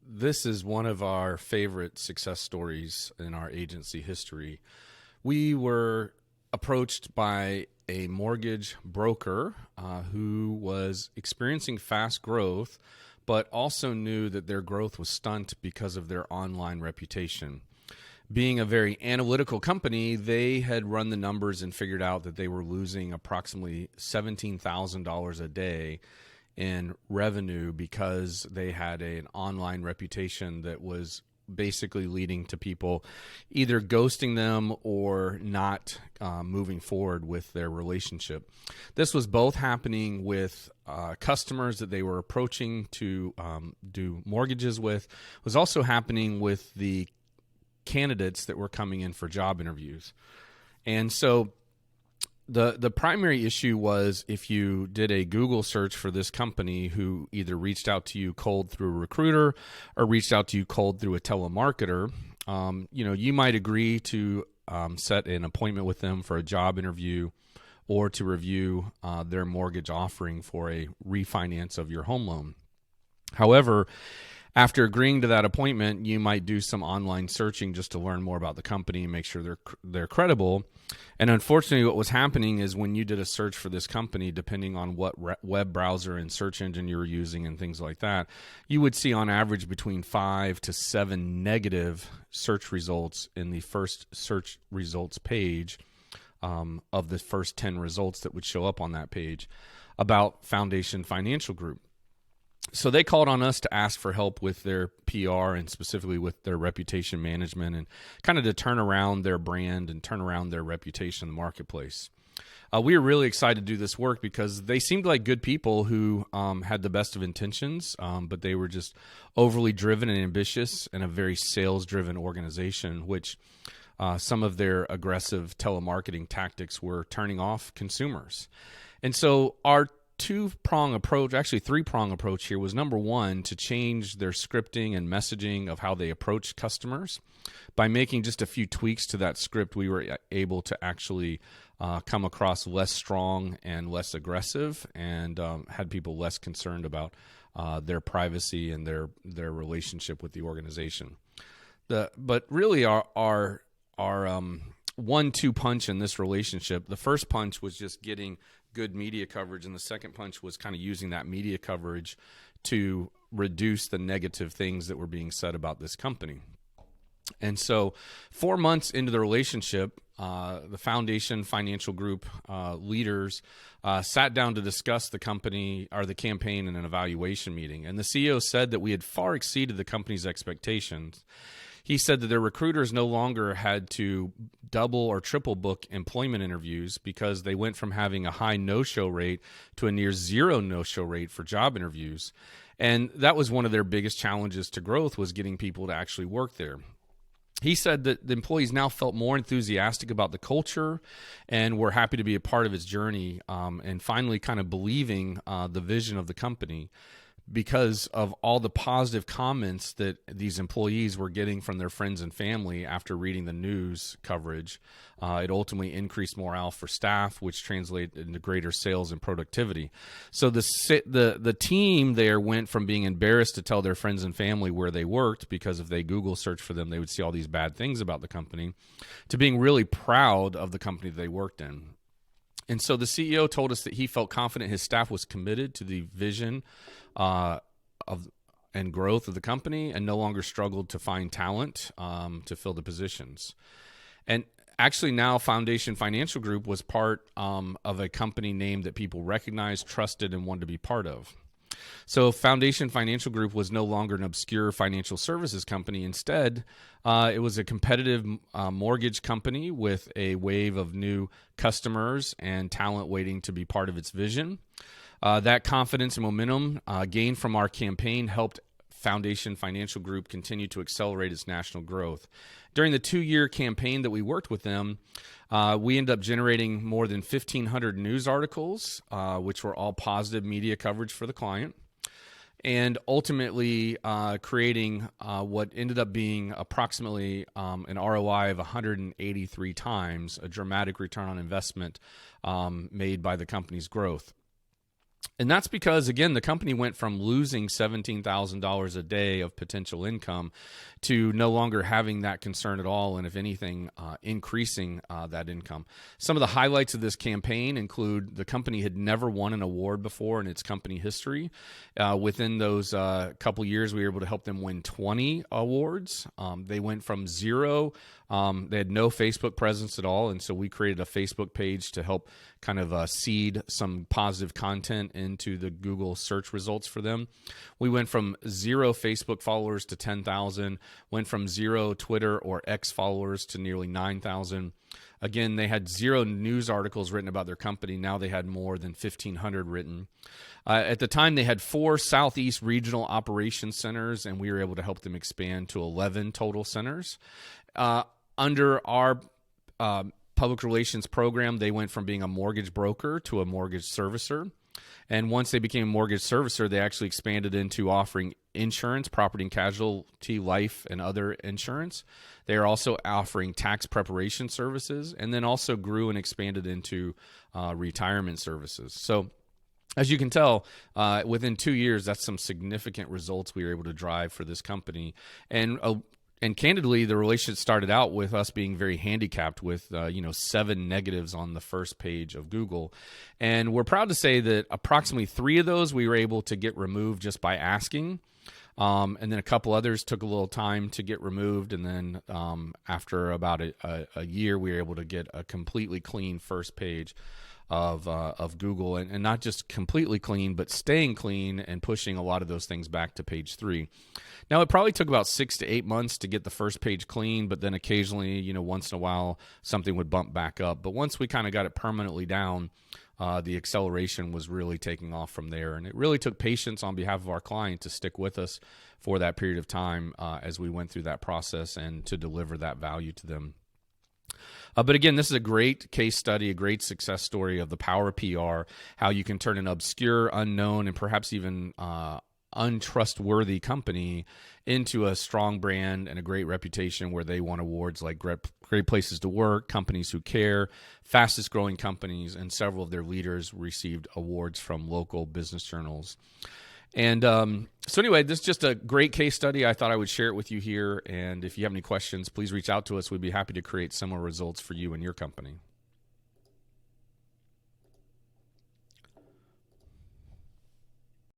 this is one of our favorite success stories in our agency history. We were approached by a mortgage broker who was experiencing fast growth, but also knew that their growth was stunted because of their online reputation. Being a very analytical company, they had run the numbers and figured out that they were losing approximately $17,000 a day in revenue because they had an online reputation that was basically leading to people either ghosting them or not moving forward with their relationship. This was both happening with customers that they were approaching to do mortgages with. It was also happening with the candidates that were coming in for job interviews. And so the primary issue was if you did a Google search for this company who either reached out to you cold through a recruiter or reached out to you cold through a telemarketer, you might agree to set an appointment with them for a job interview or to review their mortgage offering for a refinance of your home loan. However, after agreeing to that appointment, you might do some online searching just to learn more about the company and make sure they're credible. And unfortunately, what was happening is when you did a search for this company, depending on what web browser and search engine you were using and things like that, you would see on average between 5 to 7 negative search results in the first search results page of the first 10 results that would show up on that page about Foundation Financial Group. So they called on us to ask for help with their PR and specifically with their reputation management and kind of to turn around their brand and turn around their reputation in the marketplace. We were really excited to do this work because they seemed like good people who had the best of intentions, but they were just overly driven and ambitious in a very sales-driven organization, which some of their aggressive telemarketing tactics were turning off consumers. And so our two-prong approach, actually three-prong approach here was number one, to change their scripting and messaging of how they approach customers. By making just a few tweaks to that script, we were able to actually come across less strong and less aggressive and had people less concerned about their privacy and their relationship with the organization. But really our 1-2 punch in this relationship, the first punch was just getting good media coverage, and the second punch was kind of using that media coverage to reduce the negative things that were being said about this company. And so 4 months into the relationship, the Foundation Financial Group leaders sat down to discuss the company or the campaign in an evaluation meeting. And the CEO said that we had far exceeded the company's expectations. He said that their recruiters no longer had to double or triple book employment interviews because they went from having a high no-show rate to a near zero no-show rate for job interviews. And that was one of their biggest challenges to growth, was getting people to actually work there. He said that the employees now felt more enthusiastic about the culture and were happy to be a part of its journey and finally kind of believing the vision of the company, because of all the positive comments that these employees were getting from their friends and family after reading the news coverage. It ultimately increased morale for staff, which translated into greater sales and productivity. So the team there went from being embarrassed to tell their friends and family where they worked, because if they Google search for them, they would see all these bad things about the company, to being really proud of the company that they worked in. And so the CEO told us that he felt confident his staff was committed to the vision and growth of the company and no longer struggled to find talent to fill the positions. And actually now Foundation Financial Group was part of a company name that people recognized, trusted, and wanted to be part of. So Foundation Financial Group was no longer an obscure financial services company. Instead, it was a competitive mortgage company with a wave of new customers and talent waiting to be part of its vision. That confidence and momentum gained from our campaign helped Foundation Financial Group continue to accelerate its national growth. During the 2-year campaign that we worked with them, we ended up generating more than 1,500 news articles, which were all positive media coverage for the client, and ultimately creating what ended up being approximately an ROI of 183 times, a dramatic return on investment made by the company's growth. And that's because, again, the company went from losing $17,000 a day of potential income to no longer having that concern at all, and if anything, increasing that income. Some of the highlights of this campaign include the company had never won an award before in its company history. Within those couple years, we were able to help them win 20 awards. They went from zero. They had no Facebook presence at all, and so we created a Facebook page to help kind of seed some positive content into the Google search results for them. We went from 0 Facebook followers to 10,000, went from 0 Twitter or X followers to nearly 9,000. Again, they had 0 news articles written about their company. Now they had more than 1,500 written. At the time, they had 4 Southeast regional operations centers, and we were able to help them expand to 11 total centers. Under our public relations program, they went from being a mortgage broker to a mortgage servicer. And once they became a mortgage servicer, they actually expanded into offering insurance, property and casualty, life, and other insurance. They are also offering tax preparation services, and then also grew and expanded into retirement services. So as you can tell, within 2 years, that's some significant results we were able to drive for this company. And candidly, the relationship started out with us being very handicapped with 7 negatives on the first page of Google. And we're proud to say that approximately 3 of those we were able to get removed just by asking. And then a couple others took a little time to get removed. And then after about a year, we were able to get a completely clean first page of Google, and not just completely clean, but staying clean and pushing a lot of those things back to page 3. Now, it probably took about 6 to 8 months to get the first page clean, but then occasionally, once in a while, something would bump back up. But once we kind of got it permanently down, the acceleration was really taking off from there. And it really took patience on behalf of our client to stick with us for that period of time as we went through that process and to deliver that value to them. But again, this is a great case study, a great success story of the power of PR, how you can turn an obscure, unknown, and perhaps even untrustworthy company into a strong brand and a great reputation where they won awards like Great Places to Work, Companies Who Care, Fastest Growing Companies, and several of their leaders received awards from local business journals. And so anyway, this is just a great case study. I thought I would share it with you here. And if you have any questions, please reach out to us. We'd be happy to create similar results for you and your company.